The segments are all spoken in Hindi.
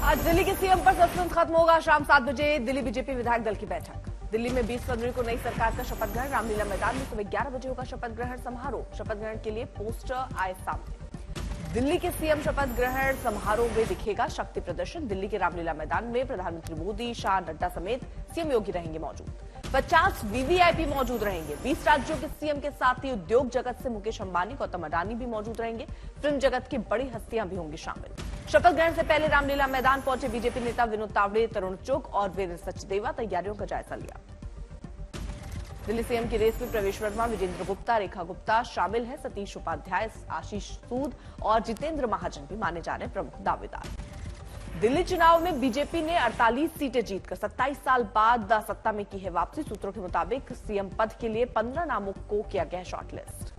आज दिल्ली के सीएम पर सस्पेंस खत्म होगा। शाम 7 बजे दिल्ली बीजेपी विधायक दल की बैठक। दिल्ली में 20 फरवरी को नई सरकार का शपथ ग्रहण। रामलीला मैदान में सुबह 11 बजे होगा शपथ ग्रहण समारोह। शपथ ग्रहण के लिए पोस्टर आए सामने। दिल्ली के सीएम शपथ ग्रहण समारोह में दिखेगा शक्ति प्रदर्शन। दिल्ली के रामलीला मैदान में प्रधानमंत्री मोदी, शाह, नड्डा समेत सीएम योगी रहेंगे मौजूद। 50 वीवीआईपी मौजूद रहेंगे। 20 राज्यों के सीएम के साथ ही उद्योग जगत से मुकेश अंबानी, गौतम अडानी भी मौजूद रहेंगे। फिल्म जगत की बड़ी हस्तियां भी होंगी शामिल। शपथ ग्रहण से पहले रामलीला मैदान पहुंचे बीजेपी नेता विनोद तावड़े, तरुण चुग और वीरेंद्र सचदेवा तैयारियों का जायजा लिया। दिल्ली सीएम की रेस में प्रवेश वर्मा, विजेंद्र गुप्ता, रेखा गुप्ता शामिल है। सतीश उपाध्याय, आशीष सूद और जितेंद्र महाजन भी माने जा रहे हैं प्रमुख दावेदार। दिल्ली चुनाव में बीजेपी ने 48 सीटें जीतकर 27 साल बाद सत्ता में की है वापसी। सूत्रों के मुताबिक सीएम पद के लिए 15 नामों को किया गया शॉर्टलिस्ट।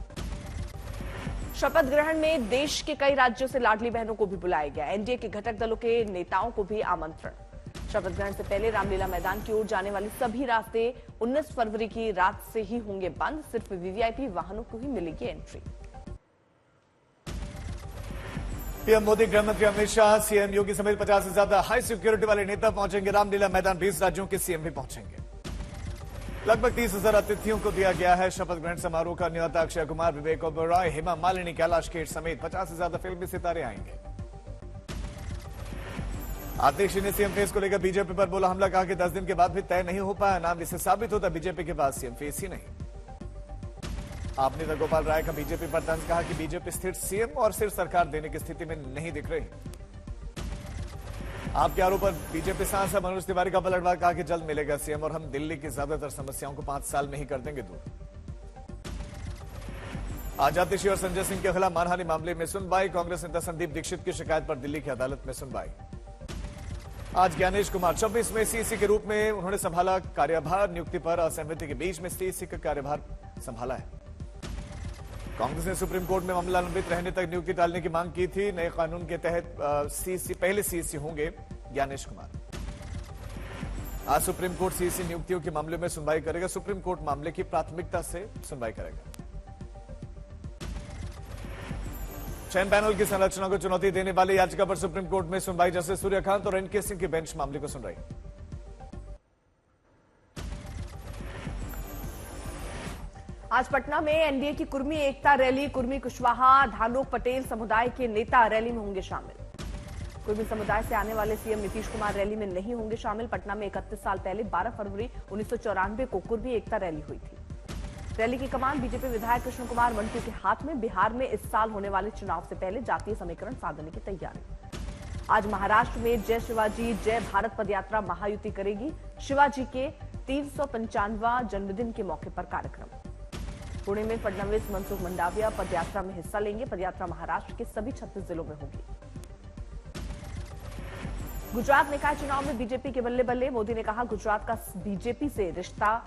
शपथ ग्रहण में देश के कई राज्यों से लाडली बहनों को भी बुलाया गया। एनडीए के घटक दलों के नेताओं को भी आमंत्रण। शपथ ग्रहण से पहले रामलीला मैदान की ओर जाने वाले सभी रास्ते 19 फरवरी की रात से ही होंगे बंद। सिर्फ वीवीआईपी वाहनों को ही मिलेगी एंट्री। पीएम मोदी, गृह मंत्री अमित शाह, सीएम योगी समेत 50 से ज्यादा हाई सिक्योरिटी वाले नेता पहुंचेंगे रामलीला मैदान। 20 राज्यों के सीएम भी पहुंचेंगे। लगभग 30,000 अतिथियों को दिया गया है शपथ ग्रहण समारोह का न्योता। अक्षय कुमार, विवेक ओबेरॉय, हेमा मालिनी, कैलाश खेर समेत 50 से ज्यादा फिल्मी सितारे आएंगे। आतिशी ने सीएम फेस को लेकर बीजेपी पर बोला हमला। कहा कि 10 दिन के बाद भी तय नहीं हो पाया नाम, इससे साबित होता बीजेपी के पास सीएम फेस ही नहीं। आप नेता गोपाल राय का बीजेपी पर तंज। कहा कि बीजेपी स्थिर सीएम और सिर्फ सरकार देने की स्थिति में नहीं दिख रही। आपके आरोप पर बीजेपी सांसद मनोज तिवारी का पलटवार। कहा कि जल्द मिलेगा सीएम और हम दिल्ली की ज्यादातर समस्याओं को 5 साल में ही कर देंगे दूर। आज आतिशी और संजय सिंह के खिलाफ मानहानि मामले में सुनवाई। कांग्रेस नेता संदीप दीक्षित की शिकायत पर दिल्ली की अदालत में सुनवाई। आज ज्ञानेश कुमार 26 में सीईसी के रूप में उन्होंने संभाला कार्यभार। नियुक्ति पर असहमति के बीच में सीईसी का कार्यभार संभाला है। कांग्रेस ने सुप्रीम कोर्ट में मामला लंबित रहने तक नियुक्ति टालने की मांग की थी। नए कानून के तहत पहले सीईसी होंगे ज्ञानेश कुमार। आज सुप्रीम कोर्ट सीईसी नियुक्तियों के मामले में सुनवाई करेगा। सुप्रीम कोर्ट मामले की प्राथमिकता से सुनवाई करेगा। चयन पैनल की संरचना को चुनौती देने वाली याचिका पर सुप्रीम कोर्ट में सुनवाई। जस्टिस सूर्यकांत और एनके सिंह की बेंच मामले को सुन रही। आज पटना में एनडीए की कुर्मी एकता रैली। कुर्मी, कुशवाहा, धानोक पटेल समुदाय के नेता रैली में होंगे शामिल। कुर्मी समुदाय से आने वाले सीएम नीतीश कुमार रैली में नहीं होंगे शामिल। पटना में 31 साल पहले 12 फरवरी 1994 को कुर्मी एकता रैली हुई थी। रैली की कमान बीजेपी विधायक कृष्ण कुमार मंटू के हाथ में। बिहार में इस साल होने वाले चुनाव से पहले जातीय समीकरण साधने की तैयारी। आज महाराष्ट्र में जय शिवाजी जय भारत पदयात्रा महायुति करेगी। शिवाजी के 395वां जन्मदिन के मौके पर कार्यक्रम। पुणे में फडणवीस, मनसुख मंडाविया पदयात्रा में हिस्सा लेंगे। पदयात्रा महाराष्ट्र के सभी 36 जिलों में होगी। गुजरात निकाय चुनाव में बीजेपी के बल्ले बल्ले। मोदी ने कहा गुजरात का बीजेपी से रिश्ता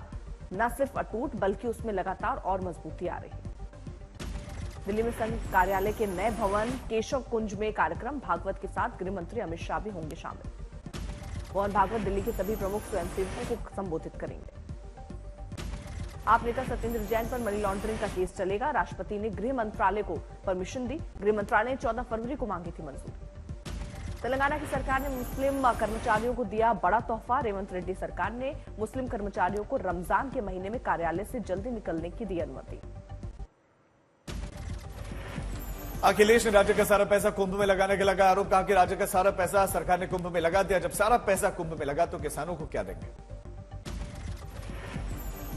न सिर्फ अटूट बल्कि उसमें लगातार और मजबूती आ रही है। दिल्ली में संघ कार्यालय के नए भवन केशव कुंज में कार्यक्रम। भागवत के साथ गृह मंत्री अमित शाह भी होंगे शामिल। मोहन भागवत दिल्ली के सभी प्रमुख स्वयंसेवकों को संबोधित करेंगे। आप नेता सत्येंद्र जैन पर मनी लॉन्ड्रिंग का केस चलेगा। राष्ट्रपति ने गृह मंत्रालय को परमिशन दी। गृह मंत्रालय ने 14 फरवरी को मांगी थी मंजूरी। तेलंगाना की सरकार ने मुस्लिम कर्मचारियों को दिया बड़ा तोहफा। रेवंत रेड्डी सरकार ने मुस्लिम कर्मचारियों को रमजान के महीने में कार्यालय से जल्दी निकलने की दी अनुमति। अखिलेश ने राज्य का सारा पैसा कुंभ में लगाने का लगा आरोप। कहा कि राज्य का सारा पैसा सरकार ने कुंभ में लगा दिया। जब सारा पैसा कुंभ में लगा तो किसानों को क्या देंगे?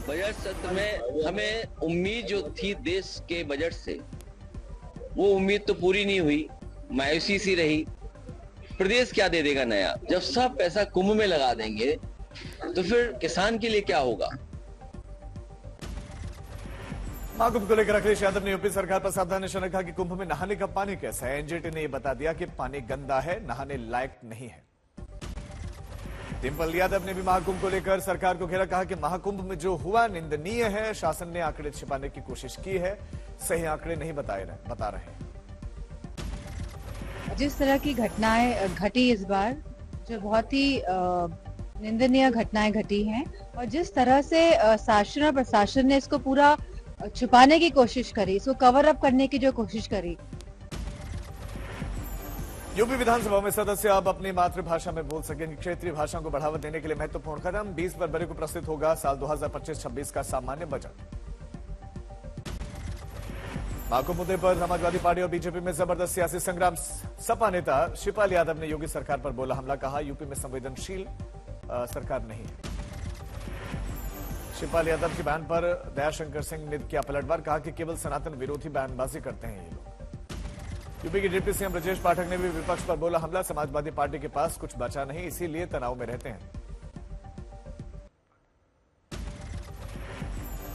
बजट सत्र में हमें उम्मीद जो थी देश के बजट से, वो उम्मीद तो पूरी नहीं हुई, मायूसी सी रही। प्रदेश क्या दे देगा नया? जब सब पैसा कुंभ में लगा देंगे तो फिर किसान के लिए क्या होगा? महाकुंभ को लेकर अखिलेश यादव ने यूपी सरकार पर सावधान निशाना। कहा कि कुंभ में नहाने का पानी कैसा है? एनजीटी ने यह बता दिया कि पानी गंदा है, नहाने लायक नहीं है। डिंपल यादव ने भी महाकुंभ को लेकर सरकार को घेरा। कहा कि महाकुंभ में जो हुआ निंदनीय है। शासन ने आंकड़े छिपाने की कोशिश की है, सही आंकड़े नहीं बता रहे हैं। जिस तरह की घटनाएं घटी इस बार, जो बहुत ही निंदनीय घटनाएं घटी हैं, और जिस तरह से शासन और प्रशासन ने इसको पूरा छुपाने की कोशिश करी, इसको कवर अप करने की जो कोशिश करी, यूपी विधानसभा में सदस्य अब अपनी मातृभाषा में बोल सकेंगे। क्षेत्रीय भाषा को बढ़ावा देने के लिए महत्वपूर्ण कदम। 20 फरवरी को प्रस्तुत होगा साल 2025-26 का सामान्य बजट। माकू मुद्दे पर समाजवादी पार्टी और बीजेपी में जबरदस्त सियासी संग्राम। सपा नेता शिवपाल यादव ने योगी सरकार पर बोला हमला। कहा यूपी में संवेदनशील सरकार नहीं है। शिवपाल यादव के बयान पर दयाशंकर सिंह ने किया पलटवार। कहा कि केवल सनातन विरोधी बयानबाजी करते हैं ये लोग। यूपी के डिप्टी सीएम ब्रजेश पाठक ने भी विपक्ष पर बोला हमला। समाजवादी पार्टी के पास कुछ बचा नहीं, इसीलिए तनाव में रहते हैं।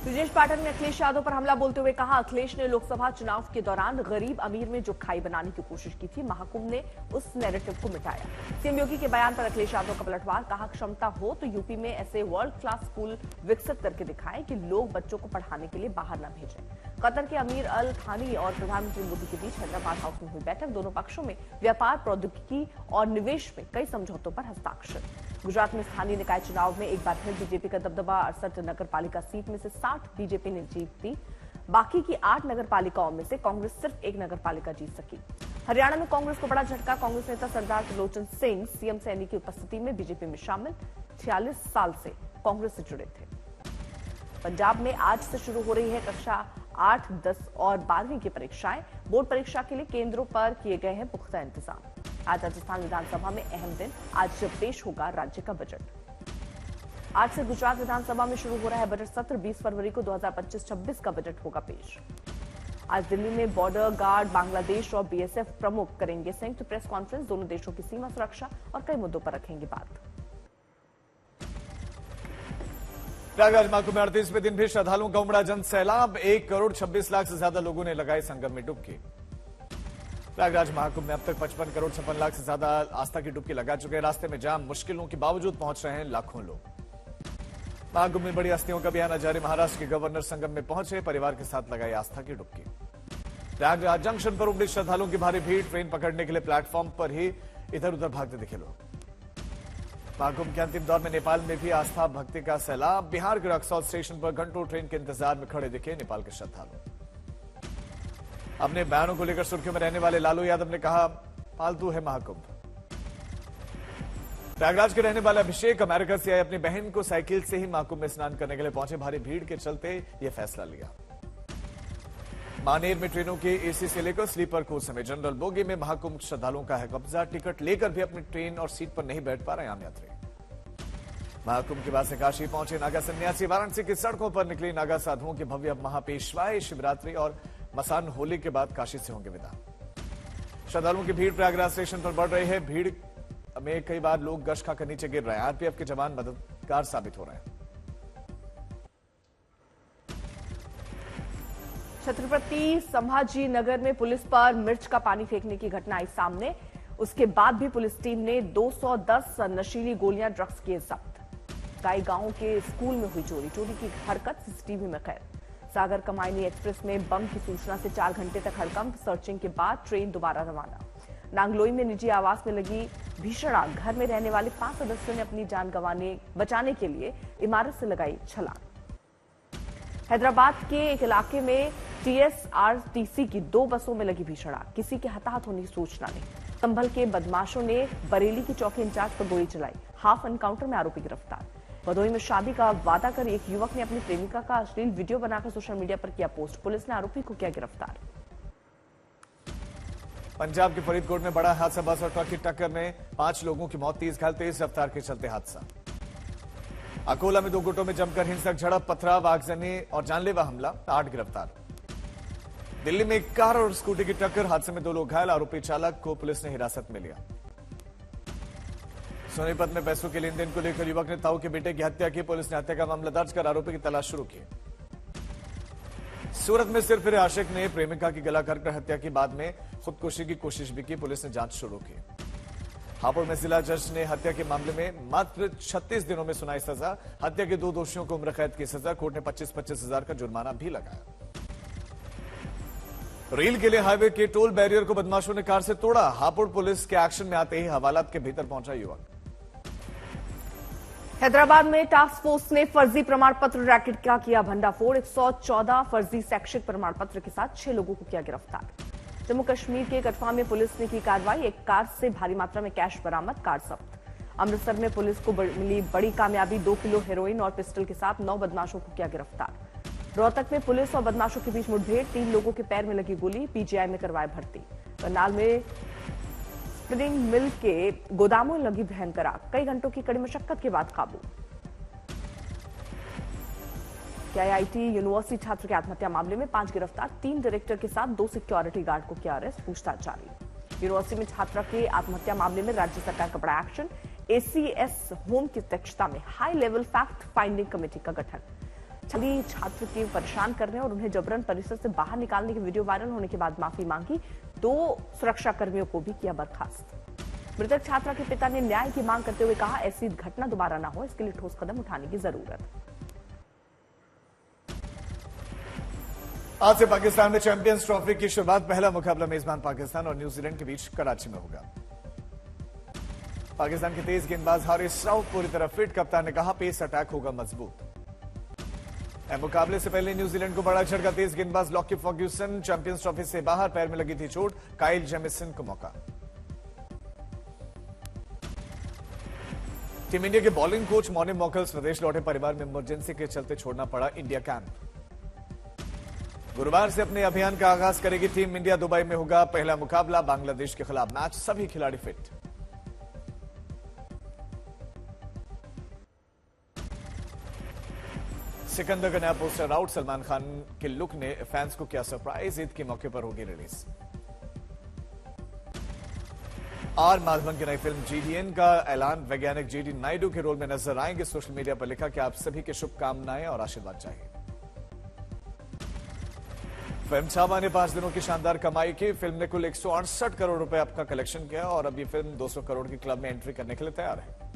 ब्रजेश पाठक ने अखिलेश यादव पर हमला बोलते हुए कहा अखिलेश ने लोकसभा चुनाव के दौरान गरीब अमीर में जो खाई बनाने की कोशिश की थी, महाकुंभ ने उस नैरेटिव को मिटाया। सीएम योगी के बयान पर अखिलेश यादव का पलटवार। कहा क्षमता हो तो यूपी में ऐसे वर्ल्ड क्लास स्कूल विकसित करके दिखाएं कि लोग बच्चों को पढ़ाने के लिए बाहर न भेजें। कतर के अमीर अल थानी और प्रधानमंत्री मोदी के बीच हैदराबाद हाउस में हुई बैठक। दोनों पक्षों में व्यापार, प्रौद्योगिकी और निवेश में कई समझौतों पर हस्ताक्षर। गुजरात में स्थानीय निकाय चुनाव में एक बार फिर बीजेपी का दबदबा। 68 नगर पालिका सीट में से 60 बीजेपी ने जीती। बाकी की 8 नगर पालिकाओं में से कांग्रेस सिर्फ 1 नगर पालिका जीत सकी। हरियाणा में कांग्रेस को बड़ा झटका। कांग्रेस नेता सरदार त्रिलोचन सिंह सीएम सैनी की उपस्थिति में बीजेपी में शामिल। 46 साल से कांग्रेस से जुड़े थे। पंजाब में आज से शुरू हो रही है कक्षा 8, 10 और 12वीं की परीक्षाएं। बोर्ड परीक्षा के लिए केंद्रों पर किए गए हैं पुख्ता इंतजाम। आज राजस्थान विधानसभा में अहम दिन। आज जब पेश होगा राज्य का बजट। आज से गुजरात विधानसभा में शुरू हो रहा है बजट सत्र। 20 फरवरी को 2025-26 का बजट होगा पेश। आज दिल्ली में बॉर्डर गार्ड, बांग्लादेश और बीएसएफ प्रमुख करेंगे संयुक्त प्रेस कॉन्फ्रेंस। दोनों देशों की सीमा सुरक्षा और कई मुद्दों पर रखेंगे बात। प्रयागराज माकू में 38वें दिन भी श्रद्धालुओं का उमड़ा जन सैलाब। 1 करोड़ 26 लाख से ज्यादा लोगों ने लगाई संगम में डुबकी। प्रयागराज महाकुंभ में अब तक 55 करोड़ 56 लाख से ज्यादा आस्था की डुबकी लगा चुके हैं। रास्ते में जाम, मुश्किलों के बावजूद पहुंच रहे हैं लाखों लोग। महाकुंभ में बड़ी हस्तियों का भी आना जारी। महाराष्ट्र के गवर्नर संगम में पहुंचे, परिवार के साथ लगाई आस्था की डुबकी। प्रयागराज जंक्शन पर उमड़ी श्रद्धालुओं की भारी भीड़। ट्रेन पकड़ने के लिए प्लेटफॉर्म पर ही इधर उधर भागते दिखे लोग। महाकुंभ के अंतिम दौर में नेपाल में भी आस्था भक्ति का सैलाब। बिहार के रक्सौल स्टेशन पर घंटों ट्रेन के इंतजार में खड़े दिखे नेपाल के श्रद्धालु। अपने बयानों को लेकर सुर्खियों में रहने वाले लालू यादव ने कहा फालतू है महाकुंभ। प्रयागराज के रहने वाले अभिषेक अमेरिका से आए अपनी बहन को साइकिल से ही महाकुंभ में स्नान करने के लिए पहुंचे। भारी भीड़ के चलते यह फैसला लिया। मानेर में ट्रेनों के एसी से लेकर स्लीपर कोच समेत जनरल बोगी में महाकुंभ श्रद्धालुओं का है कब्जा। टिकट लेकर भी अपनी ट्रेन और सीट पर नहीं बैठ पा रहे आम यात्री। महाकुंभ के बाद से काशी पहुंचे नागा सन्यासी। वाराणसी की सड़कों पर निकली नागा साधुओं की भव्य महापेशवाई। शिवरात्रि और मसान होली के बाद काशी से होंगे विदा। श्रद्धालुओं की भीड़ प्रयागराज स्टेशन पर बढ़ रही है। भीड़ में कई बार लोग गश खाकर नीचे गिर रहे हैं। आरपीएफ के जवान मददगार साबित हो रहे हैं। छत्रपति संभाजी नगर में पुलिस पर मिर्च का पानी फेंकने की घटना आई सामने। उसके बाद भी पुलिस टीम ने 210 नशीली गोलियां, ड्रग्स किए जब्त। गाई गांव के स्कूल में हुई चोरी की हरकत सीसीटीवी में कैद। सागर कमायनी एक्सप्रेस में बम की सूचना से 4 घंटे तक हड़कंप। सर्चिंग के बाद ट्रेन दोबारा रवाना। नांगलोई में निजी आवास में लगी भीषण आग। घर में रहने वाले 5 सदस्यों ने अपनी जान बचाने के लिए इमारत से लगाई छलांग। हैदराबाद के एक इलाके में टीएसआरटीसी की 2 बसों में लगी भीषण आग। किसी के हताहत होने की सूचना नहीं। संभल के बदमाशों ने बरेली की चौकी इंचार्ज पर गोली चलाई। हाफ एनकाउंटर में आरोपी गिरफ्तार। भदोही में शादी का वादा कर एक युवक ने अपनी प्रेमिका का अश्लील वीडियो बनाकर सोशल मीडिया पर किया पोस्ट। पुलिस ने आरोपी को किया गिरफ्तार। पंजाब के फरीदकोट में बड़ा हादसा। बस और ट्रक की टक्कर में 5 लोगों की मौत। तेज रफ्तार के चलते हादसा। अकोला में 2 गुटों में जमकर हिंसक झड़प, पथराव, आगजनी और जानलेवा हमला। 8 गिरफ्तार। दिल्ली में एक कार और स्कूटी की टक्कर, हादसे में 2 लोग घायल। आरोपी चालक को पुलिस ने हिरासत में लिया। सोनीपत में पैसों के लेन देन को लेकर युवक ने ताऊ के बेटे की हत्या की। पुलिस ने हत्या का मामला दर्ज कर आरोपी की तलाश शुरू की। सूरत में सिर फिरे आशिक ने प्रेमिका की गला काटकर हत्या की। बाद में खुदकुशी की कोशिश भी की। पुलिस ने जांच शुरू की। हापुड़ में जिला जज ने हत्या के मामले में मात्र 36 दिनों में सुनाई सजा। हत्या के 2 दोषियों को उम्र कैद की सजा। कोर्ट ने 25-25 हजार का जुर्माना भी लगाया। रेल के लिए हाईवे के टोल बैरियर को बदमाशों ने कार से तोड़ा। हापुड़ पुलिस के एक्शन में आते ही हवालात के भीतर पहुंचा युवक। हैदराबाद में टास्क फोर्स ने फर्जी प्रमाण पत्र रैकेट का किया भंडाफोड़। 114 फर्जी शैक्षिक प्रमाण पत्र के साथ 6 लोगों को किया गिरफ्तार। जम्मू कश्मीर के कठुआ में पुलिस ने की कार्रवाई, एक कार से भारी मात्रा में कैश बरामद, कार जब्त। अमृतसर में पुलिस को मिली बड़ी कामयाबी, 2 किलो हेरोइन और पिस्टल के साथ 9 बदमाशों को किया गिरफ्तार। रोहतक में पुलिस और बदमाशों के बीच मुठभेड़, 3 लोगों के पैर में लगी गोली, पीजीआई में करवाए भर्ती। करनाल में स्पिनिंग मिल के गोदामों में लगी भयंकर आग, कई घंटों की कड़ी मशक्कत के बाद काबू। केआईआईटी यूनिवर्सिटी छात्र के आत्महत्या मामले में 5 गिरफ्तार, 3 डायरेक्टर के साथ 2 सिक्योरिटी गार्ड को किया अरेस्ट, पूछताछ जारी। यूनिवर्सिटी में छात्रा के आत्महत्या मामले में राज्य सरकार का बड़ा एक्शन, एसीएस होम की अध्यक्षता में high level fact finding committee का गठन। छात्र के परेशान करने और उन्हें जबरन परिसर से बाहर निकालने की वीडियो वायरल होने के बाद माफी मांगी, 2 सुरक्षा कर्मियों को भी किया बर्खास्त। मृतक छात्रा के पिता ने न्याय की मांग करते हुए कहा, ऐसी घटना दोबारा न हो, इसके लिए ठोस कदम उठाने की जरूरत है। आज से पाकिस्तान में चैंपियंस ट्रॉफी की शुरुआत, पहला मुकाबला मेजबान पाकिस्तान और न्यूजीलैंड के बीच कराची में होगा। पाकिस्तान के तेज गेंदबाज हारिस राउफ पूरी तरह फिट, कप्तान ने कहा पेस अटैक होगा मजबूत। मुकाबले से पहले न्यूजीलैंड को बड़ा झटका, तेज गेंदबाज लॉकी फर्ग्यूसन चैंपियंस ट्रॉफी से बाहर, पैर में लगी थी चोट, काइल जेमिसन को मौका। टीम इंडिया के बॉलिंग कोच मॉर्निंग मॉकल स्वदेश लौटे, परिवार में इमरजेंसी के चलते छोड़ना पड़ा इंडिया कैंप। गुरुवार से अपने अभियान का आगाज करेगी टीम इंडिया, दुबई में होगा पहला मुकाबला, बांग्लादेश के खिलाफ मैच, सभी खिलाड़ी फिट। सिकंदर का नया पोस्टर आउट, सलमान खान के लुक ने फैंस को किया सरप्राइज, ईद के मौके पर होगी रिलीज। आर माधवन की नई फिल्म जीडीएन का ऐलान, वैज्ञानिक जीडी नायडू के रोल में नजर आएंगे, सोशल मीडिया पर लिखा कि आप सभी की शुभकामनाएं और आशीर्वाद चाहिए। फिल्म छावा ने 5 दिनों की शानदार कमाई की, फिल्म ने कुल 168 करोड़ रुपए का कलेक्शन किया और अब ये फिल्म 200 करोड़ के क्लब में एंट्री करने के लिए तैयार है।